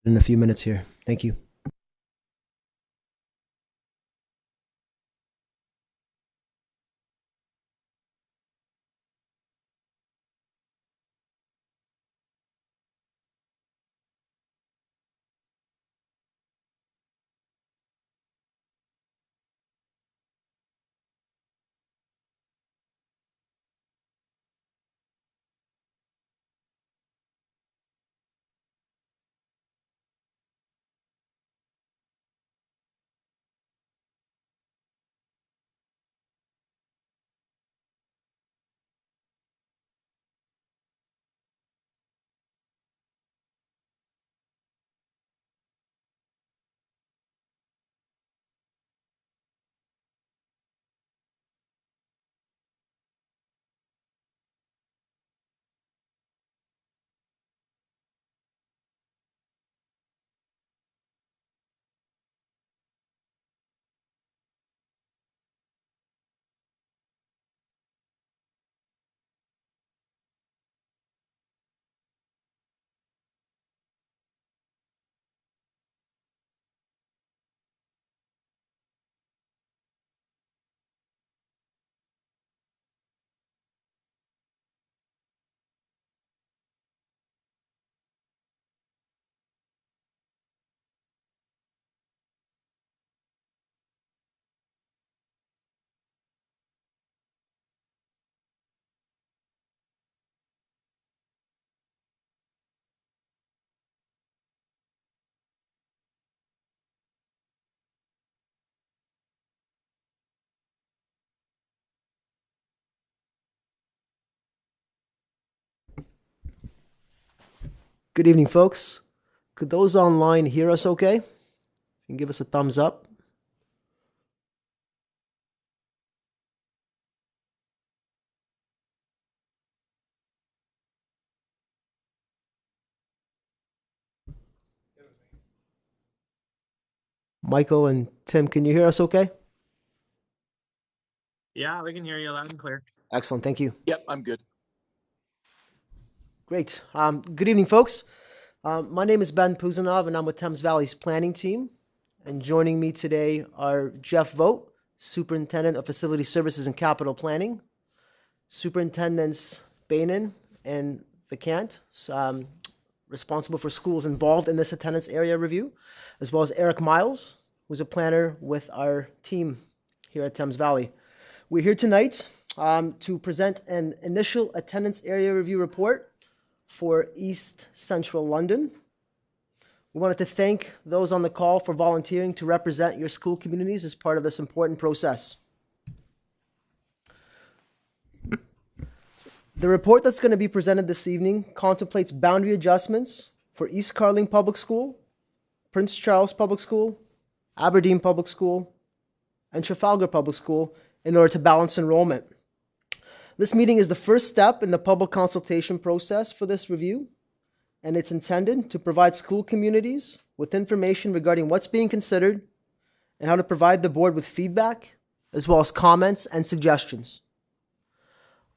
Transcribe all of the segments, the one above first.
in a few minutes here. Thank you. Good evening, folks. Could those online hear us okay? You can give us a thumbs up. Michael and Tim, can you hear us okay? Yeah, we can hear you loud and clear. Excellent, thank you. Yep, I'm good. Great. Good evening, folks. My name is Ben Puzanov, and I'm with Thames Valley's planning team. And joining me today are Jeff Vogt, Superintendent of Facility Services and Capital Planning, Superintendents Bainan and Vacant, responsible for schools involved in this attendance area review, as well as Eric Miles, who's a planner with our team here at Thames Valley. We're here tonight to present an initial attendance area review report for East Central London. We wanted to thank those on the call for volunteering to represent your school communities as part of this important process. The report that's going to be presented this evening contemplates boundary adjustments for East Carling Public School, Prince Charles Public School, Aberdeen Public School, and Trafalgar Public School in order to balance enrollment. This meeting is the first step in the public consultation process for this review, and it's intended to provide school communities with information regarding what's being considered and how to provide the board with feedback, as well as comments and suggestions.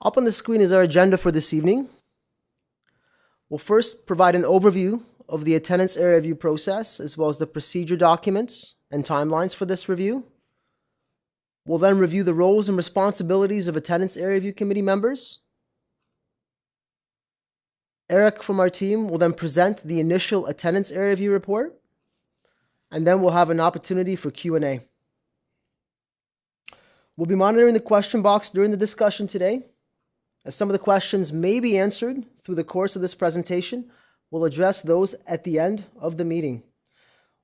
Up on the screen is our agenda for this evening. We'll first provide an overview of the attendance area review process, as well as the procedure documents and timelines for this review. We'll then review the roles and responsibilities of attendance area review committee members. Eric from our team will then present the initial attendance area review report, and then we'll have an opportunity for Q&A. We'll be monitoring the question box during the discussion today. As some of the questions may be answered through the course of this presentation, we'll address those at the end of the meeting.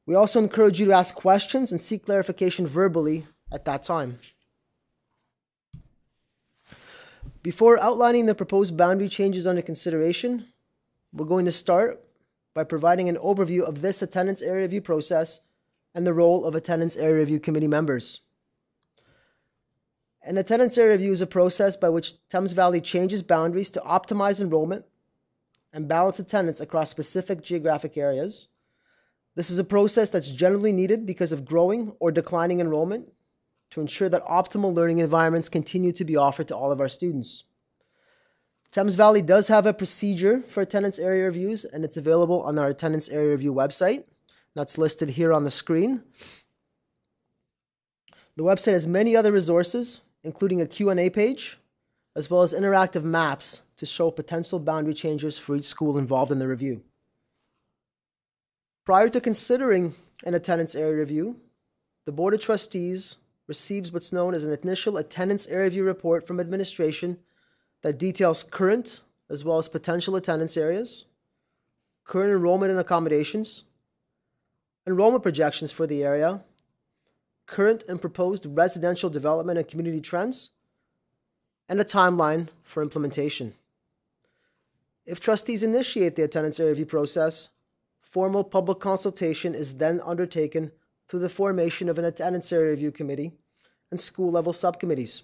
We also encourage you to ask questions and seek clarification verbally at that time. Before outlining the proposed boundary changes under consideration, we're going to start by providing an overview of this attendance area review process and the role of attendance area review committee members. An attendance area review is a process by which Thames Valley changes boundaries to optimize enrollment and balance attendance across specific geographic areas. This is a process that's generally needed because of growing or declining enrollment to ensure that optimal learning environments continue to be offered to all of our students. Thames Valley does have a procedure for attendance area reviews, and it's available on our attendance area review website. That's listed here on the screen. The website has many other resources, including a Q&A page, as well as interactive maps to show potential boundary changes for each school involved in the review. Prior to considering an attendance area review, the Board of Trustees receives what's known as an initial attendance area review report from administration that details current as well as potential attendance areas, current enrollment and accommodations, enrollment projections for the area, current and proposed residential development and community trends, and a timeline for implementation. If trustees initiate the attendance area review process, formal public consultation is then undertaken through the formation of an attendance area review committee and school-level subcommittees.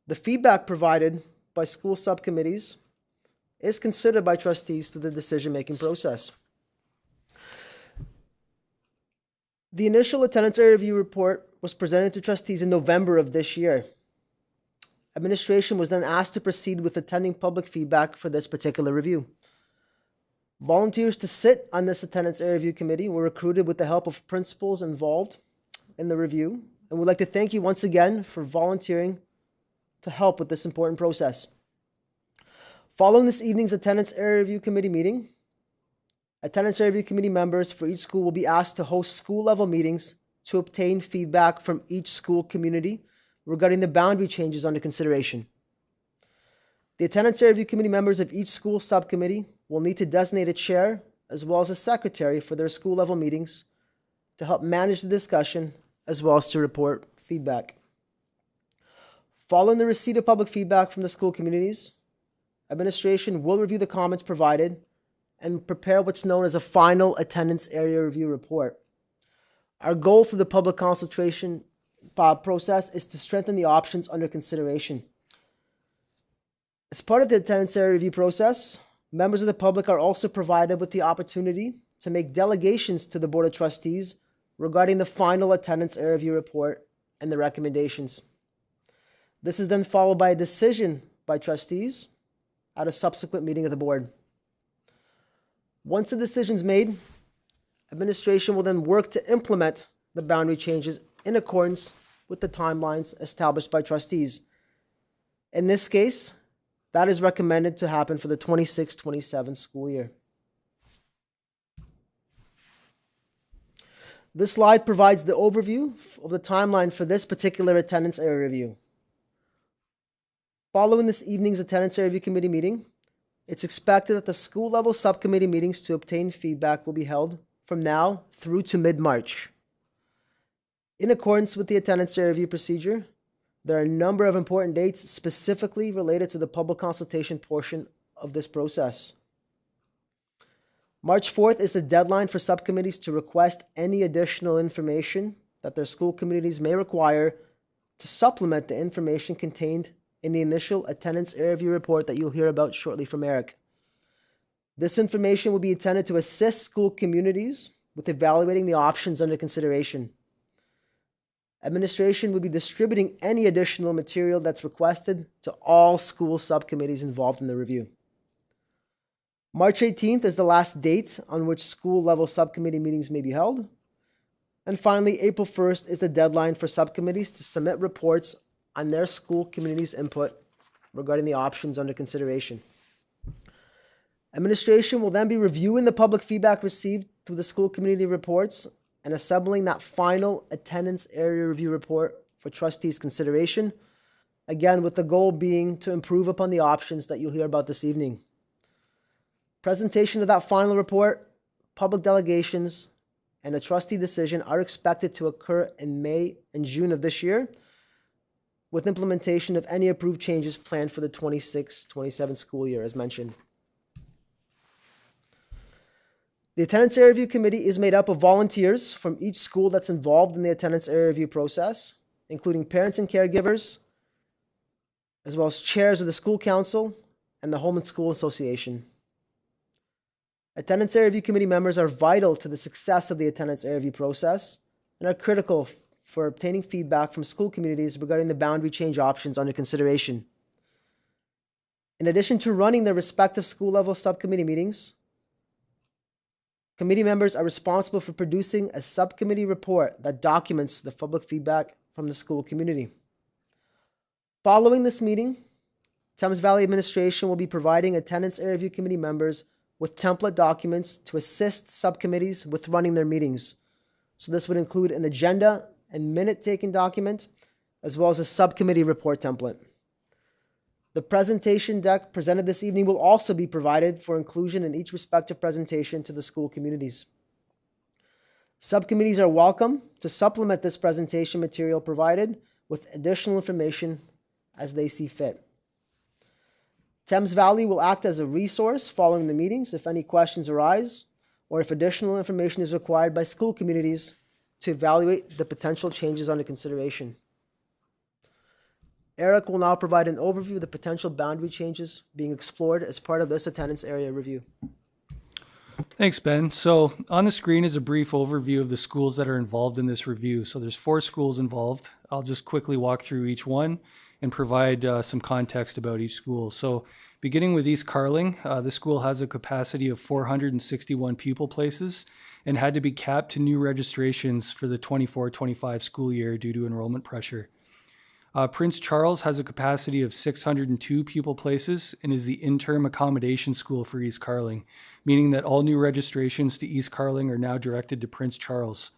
The feedback provided by school subcommittees is considered by trustees through the decision-making process. The initial attendance area review report was presented to trustees in November of this year. Administration was then asked to proceed with attending public feedback for this particular review. Volunteers to sit on this attendance area review committee were recruited with the help of principals involved in the review, and we'd like to thank you once again for volunteering to help with this important process. Following this evening's attendance area review committee meeting, attendance area review committee members for each school will be asked to host school-level meetings to obtain feedback from each school community regarding the boundary changes under consideration. The attendance area review committee members of each school subcommittee will need to designate a chair as well as a secretary for their school-level meetings to help manage the discussion as well as to report feedback. Following the receipt of public feedback from the school communities, administration will review the comments provided and prepare what's known as a final attendance area review report. Our goal through the public consultation process is to strengthen the options under consideration. As part of the attendance area review process, members of the public are also provided with the opportunity to make delegations to the Board of Trustees regarding the final attendance area review report and the recommendations. This is then followed by a decision by trustees at a subsequent meeting of the board. Once the decision is made, administration will then work to implement the boundary changes in accordance with the timelines established by trustees. In this case, that is recommended to happen for the 26-27 school year. This slide provides the overview of the timeline for this particular attendance area review. Following this evening's attendance area review committee meeting, it's expected that the school-level subcommittee meetings to obtain feedback will be held from now through to mid-March. In accordance with the attendance area review procedure, there are a number of important dates specifically related to the public consultation portion of this process. March 4th is the deadline for subcommittees to request any additional information that their school communities may require to supplement the information contained in the initial attendance area review report that you'll hear about shortly from Eric. This information will be intended to assist school communities with evaluating the options under consideration. Administration will be distributing any additional material that's requested to all school subcommittees involved in the review. March 18th is the last date on which school-level subcommittee meetings may be held. And finally, April 1st is the deadline for subcommittees to submit reports on their school community's input regarding the options under consideration. Administration will then be reviewing the public feedback received through the school community reports and assembling that final attendance area review report for trustees' consideration, again with the goal being to improve upon the options that you'll hear about this evening. Presentation of that final report, public delegations, and a trustee decision are expected to occur in May and June of this year, with implementation of any approved changes planned for the 26-27 school year, as mentioned. The Attendance Area Review Committee is made up of volunteers from each school that's involved in the Attendance Area Review process, including parents and caregivers, as well as chairs of the school council and the Home and School Association. Attendance Area Review Committee members are vital to the success of the Attendance Area Review process and are critical for obtaining feedback from school communities regarding the boundary change options under consideration. In addition to running their respective school level subcommittee meetings, committee members are responsible for producing a subcommittee report that documents the public feedback from the school community. Following this meeting, Thames Valley Administration will be providing Attendance Area Review Committee members with template documents to assist subcommittees with running their meetings. So this would include an agenda and minute-taking document, as well as a subcommittee report template. The presentation deck presented this evening will also be provided for inclusion in each respective presentation to the school communities. Subcommittees are welcome to supplement this presentation material provided with additional information as they see fit. Thames Valley will act as a resource following the meetings if any questions arise or if additional information is required by school communities to evaluate the potential changes under consideration. Eric will now provide an overview of the potential boundary changes being explored as part of this attendance area review. Thanks, Ben. So on the screen is a brief overview of the schools that are involved in this review. So there's 4 schools involved. I'll just quickly walk through each one and provide some context about each school. So beginning with East Carling, this school has a capacity of 461 pupil places and had to be capped to new registrations for the 24-25 school year due to enrollment pressure. Prince Charles has a capacity of 602 pupil places and is the interim accommodation school for East Carling, meaning that all new registrations to East Carling are now directed to Prince Charles.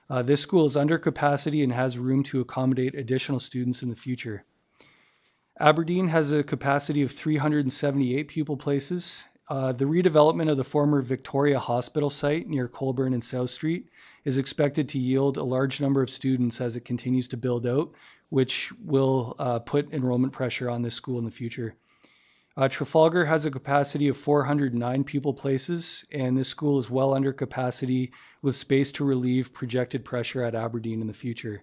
This school is under capacity and has room to accommodate additional students in the future. Aberdeen has a capacity of 378 pupil places. The redevelopment of the former Victoria Hospital site near Colborne and South Street is expected to yield a large number of students as it continues to build out, which will put enrollment pressure on this school in the future. Trafalgar has a capacity of 409 pupil places, and this school is well under capacity with space to relieve projected pressure at Aberdeen in the future.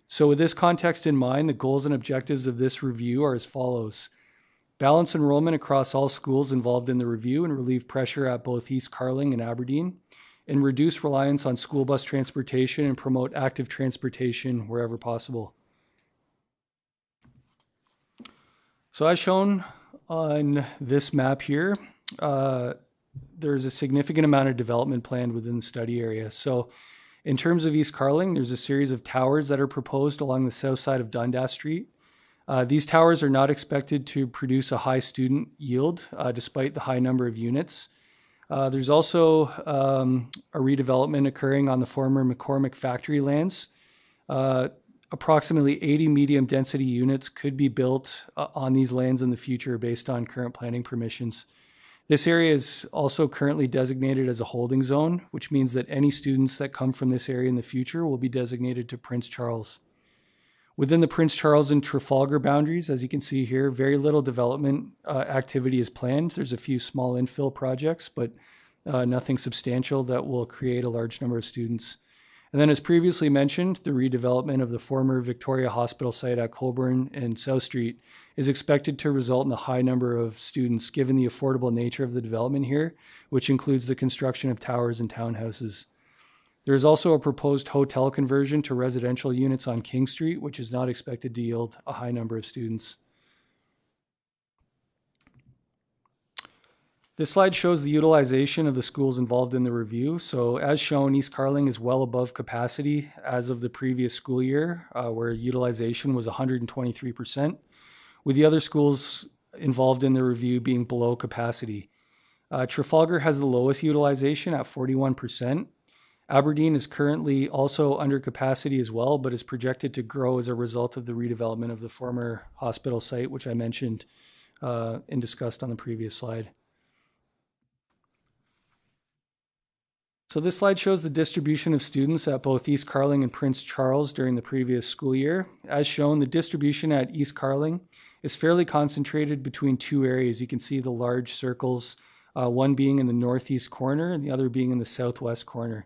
So with this context in mind, the goals and objectives of this review are as follows. Balance enrollment across all schools involved in the review and relieve pressure at both East Carling and Aberdeen, and reduce reliance on school bus transportation and promote active transportation wherever possible. So as shown on this map here, there's a significant amount of development planned within the study area. So in terms of East Carling, there's a series of towers that are proposed along the south side of Dundas Street. These towers are not expected to produce a high student yield, despite the high number of units. There's also a redevelopment occurring on the former McCormick factory lands. Approximately 80 medium density units could be built on these lands in the future based on current planning permissions. This area is also currently designated as a holding zone, which means that any students that come from this area in the future will be designated to Prince Charles. Within the Prince Charles and Trafalgar boundaries, as you can see here, very little development activity is planned. There's a few small infill projects, but nothing substantial that will create a large number of students. And then as previously mentioned, the redevelopment of the former Victoria Hospital site at Colborne and South Street is expected to result in a high number of students given the affordable nature of the development here, which includes the construction of towers and townhouses. There is also a proposed hotel conversion to residential units on King Street, which is not expected to yield a high number of students. This slide shows the utilization of the schools involved in the review. So as shown, East Carling is well above capacity as of the previous school year, where utilization was 123%, with the other schools involved in the review being below capacity. Trafalgar has the lowest utilization at 41%. Aberdeen is currently also under capacity as well, but is projected to grow as a result of the redevelopment of the former hospital site, which I mentioned and discussed on the previous slide. So this slide shows the distribution of students at both East Carling and Prince Charles during the previous school year. As shown, the distribution at East Carling is fairly concentrated between 2 areas. You can see the large circles, one being in the northeast corner and the other being in the southwest corner.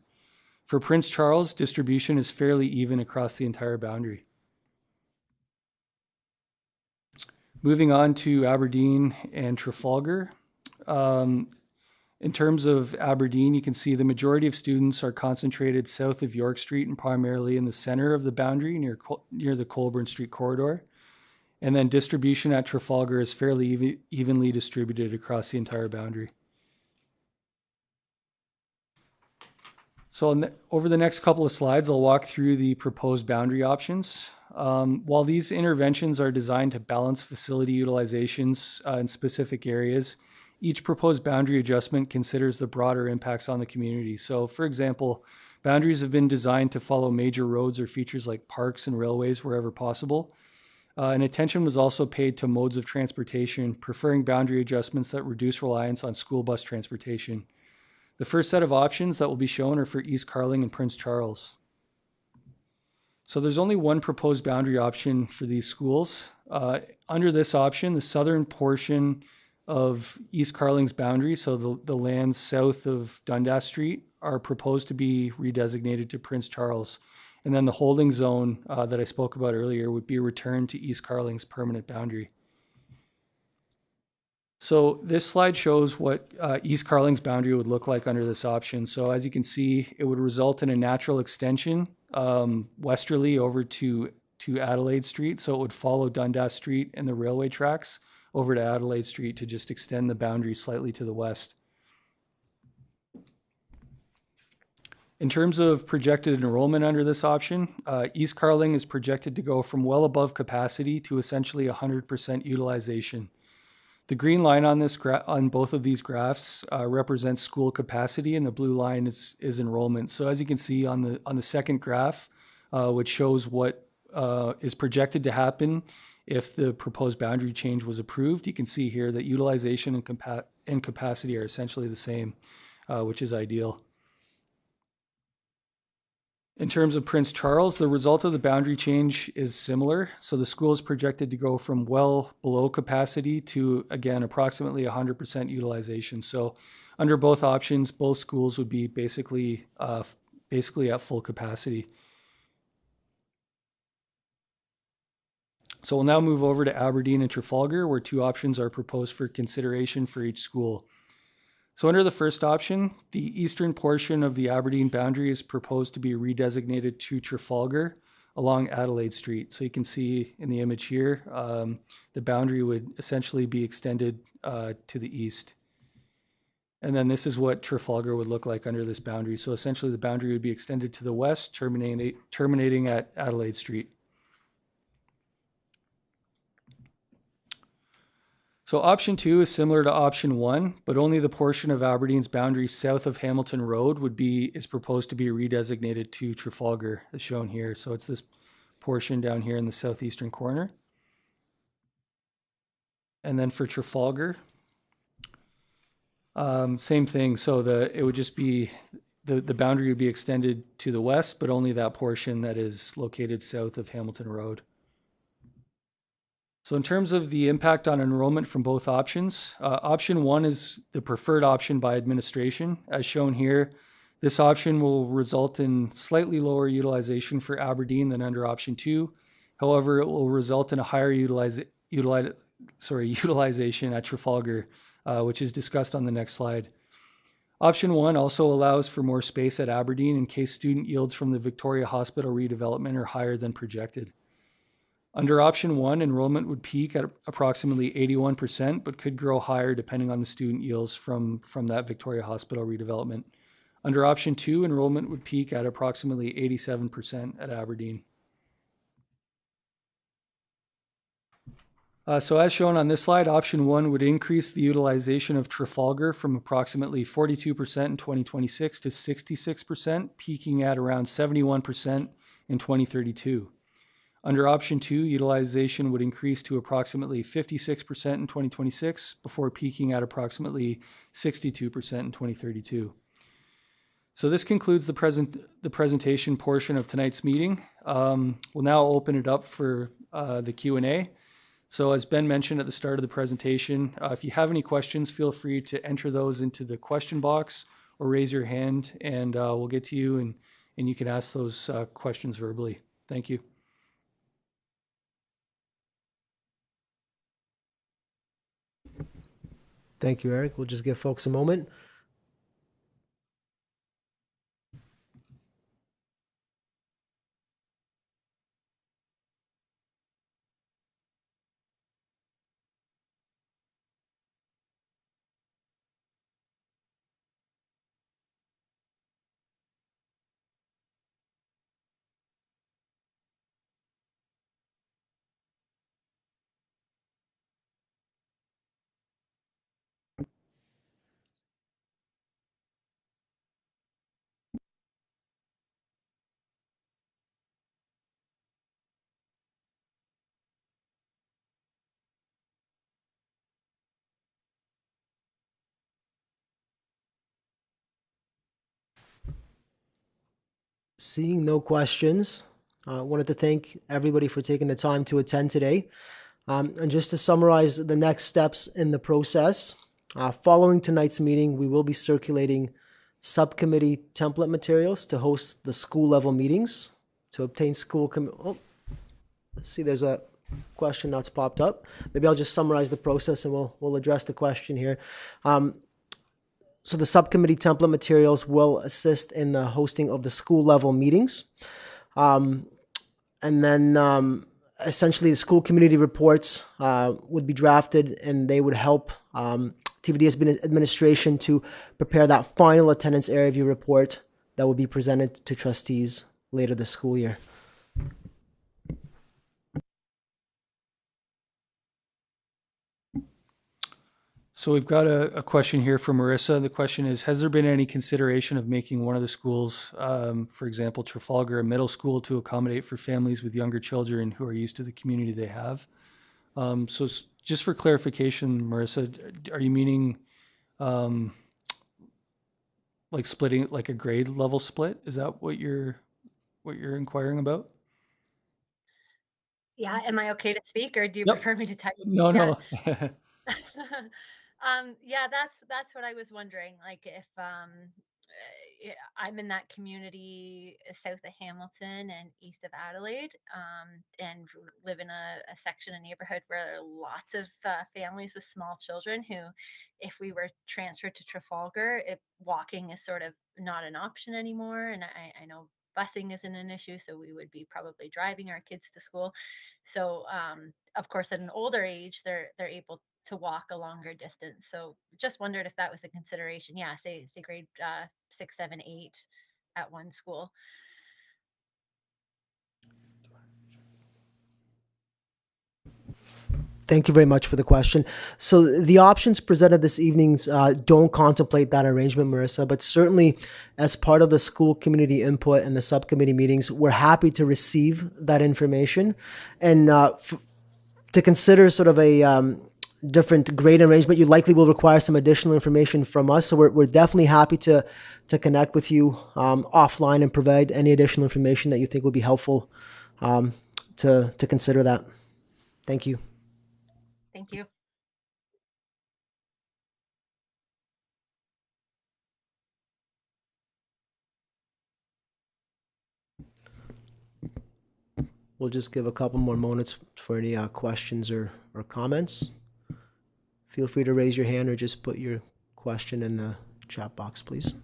For Prince Charles, distribution is fairly even across the entire boundary. Moving on to Aberdeen and Trafalgar. In terms of Aberdeen, you can see the majority of students are concentrated south of York Street and primarily in the center of the boundary near the Colborne Street corridor. And then distribution at Trafalgar is fairly evenly distributed across the entire boundary. So over the next couple of slides, I'll walk through the proposed boundary options. While these interventions are designed to balance facility utilizations in specific areas, each proposed boundary adjustment considers the broader impacts on the community. So for example, boundaries have been designed to follow major roads or features like parks and railways wherever possible. And attention was also paid to modes of transportation, preferring boundary adjustments that reduce reliance on school bus transportation. The first set of options that will be shown are for East Carling and Prince Charles. So there's only one proposed boundary option for these schools. Under this option, the southern portion of East Carling's boundary, so the lands south of Dundas Street, are proposed to be redesignated to Prince Charles. And then the holding zone that I spoke about earlier would be returned to East Carling's permanent boundary. So this slide shows what East Carling's boundary would look like under this option. So as you can see, it would result in a natural extension westerly over to Adelaide Street. So it would follow Dundas Street and the railway tracks over to Adelaide Street to just extend the boundary slightly to the west. In terms of projected enrollment under this option, East Carling is projected to go from well above capacity to essentially 100% utilization. The green line on on both of these graphs represents school capacity, and the blue line is enrollment. So as you can see on the second graph, which shows what is projected to happen if the proposed boundary change was approved, you can see here that utilization and capacity are essentially the same, which is ideal. In terms of Prince Charles, the result of the boundary change is similar. So the school is projected to go from well below capacity to, again, approximately 100% utilization. So under both options, both schools would be basically at full capacity. So we'll now move over to Aberdeen and Trafalgar, where two options are proposed for consideration for each school. So under the first option, the eastern portion of the Aberdeen boundary is proposed to be redesignated to Trafalgar along Adelaide Street. So you can see in the image here, the boundary would essentially be extended to the east. And then this is what Trafalgar would look like under this boundary. So essentially the boundary would be extended to the west, terminating at Adelaide Street. So option 2 is similar to option 1, but only the portion of Aberdeen's boundary south of Hamilton Road is proposed to be redesignated to Trafalgar, as shown here. So it's this portion down here in the southeastern corner. And then for Trafalgar, same thing. So it would just be the boundary would be extended to the west, but only that portion that is located south of Hamilton Road. So in terms of the impact on enrollment from both options, option 1 is the preferred option by administration. As shown here, this option will result in slightly lower utilization for Aberdeen than under option 2. However, it will result in a higher utilization at Trafalgar, which is discussed on the next slide. Option 1 also allows for more space at Aberdeen in case student yields from the Victoria Hospital redevelopment are higher than projected. Under option 1, enrollment would peak at approximately 81%, but could grow higher depending on the student yields from that Victoria Hospital redevelopment. Under option 2, enrollment would peak at approximately 87% at Aberdeen. So as shown on this slide, option 1 would increase the utilization of Trafalgar from approximately 42% in 2026 to 66%, peaking at around 71% in 2032. Under option 2, utilization would increase to approximately 56% in 2026 before peaking at approximately 62% in 2032. So this concludes the presentation portion of tonight's meeting. We'll now open it up for the Q&A. So as Ben mentioned at the start of the presentation, if you have any questions, feel free to enter those into the question box or raise your hand, and we'll get to you and you can ask those questions verbally. Thank you. Thank you, Eric. We'll just give folks a moment. Seeing no questions, I wanted to thank everybody for taking the time to attend today. And just to summarize the next steps in the process, following tonight's meeting, we will be circulating subcommittee template materials to host the school level meetings to obtain see, there's a question that's popped up. Maybe I'll just summarize the process and we'll address the question here. So the subcommittee template materials will assist in the hosting of the school level meetings. And then essentially the school community reports would be drafted and they would help TVD administration to prepare that final attendance area review report that will be presented to trustees later this school year. So we've got a question here from Marissa. The question is, has there been any consideration of making one of the schools, for example, Trafalgar, a middle school to accommodate for families with younger children who are used to the community they have? Just for clarification, Marissa, are you meaning like splitting, like a grade level split? Is that what you're inquiring about? Yeah, am I okay to speak or do you Yep. prefer me to type? No, Yeah. no. Yeah, that's what I was wondering. Like if I'm in that community south of Hamilton and east of Adelaide, and live in a section, a neighborhood where there are lots of families with small children who, if we were transferred to Trafalgar, walking is sort of not an option anymore. And I know busing isn't an issue, so we would be probably driving our kids to school. So of course, at an older age, they're able to walk a longer distance. So just wondered if that was a consideration. Yeah, say grade 6, 7, 8 at one school. Thank you very much for the question. So the options presented this evening don't contemplate that arrangement, Marissa, but certainly as part of the school community input and the subcommittee meetings, we're happy to receive that information and to consider sort of a different grade arrangement. You likely will require some additional information from us. So we're definitely happy to connect with you offline and provide any additional information that you think would be helpful to consider that. Thank you. Thank you. We'll just give a couple more moments for any questions or comments. Feel free to raise your hand or just put your question in the chat box, please.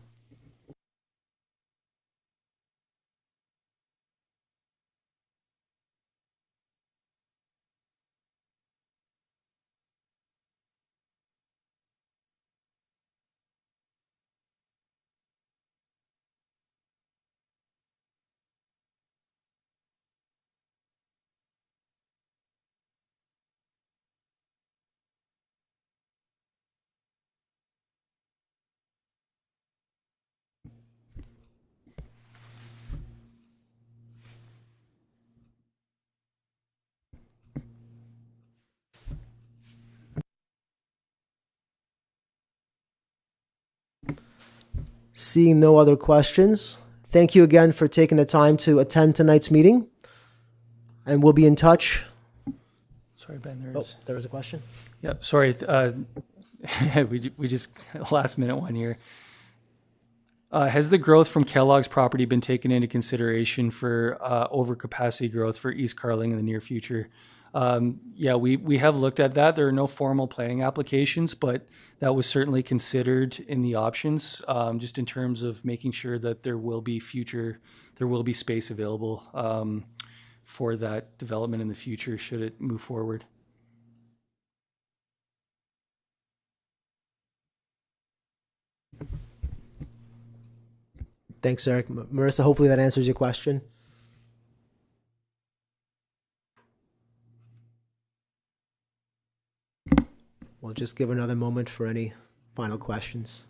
Seeing no other questions, thank you again for taking the time to attend tonight's meeting, and we'll be in touch. Sorry, Ben, There was a question? Yep, sorry. We just, last minute one here. Has the growth from Kellogg's property been taken into consideration for overcapacity growth for East Carling in the near future? Yeah, we have looked at that. There are no formal planning applications, but that was certainly considered in the options, just in terms of making sure that there will be space available for that development in the future should it move forward. Thanks, Eric. Marissa, hopefully that answers your question. We'll just give another moment for any final questions.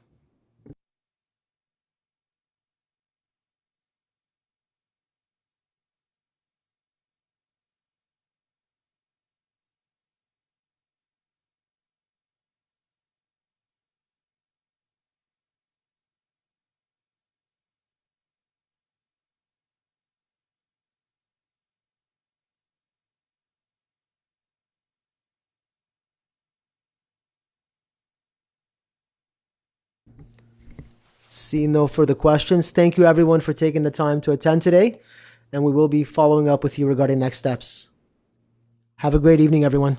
See no further questions. Thank you everyone for taking the time to attend today, and we will be following up with you regarding next steps. Have a great evening, everyone.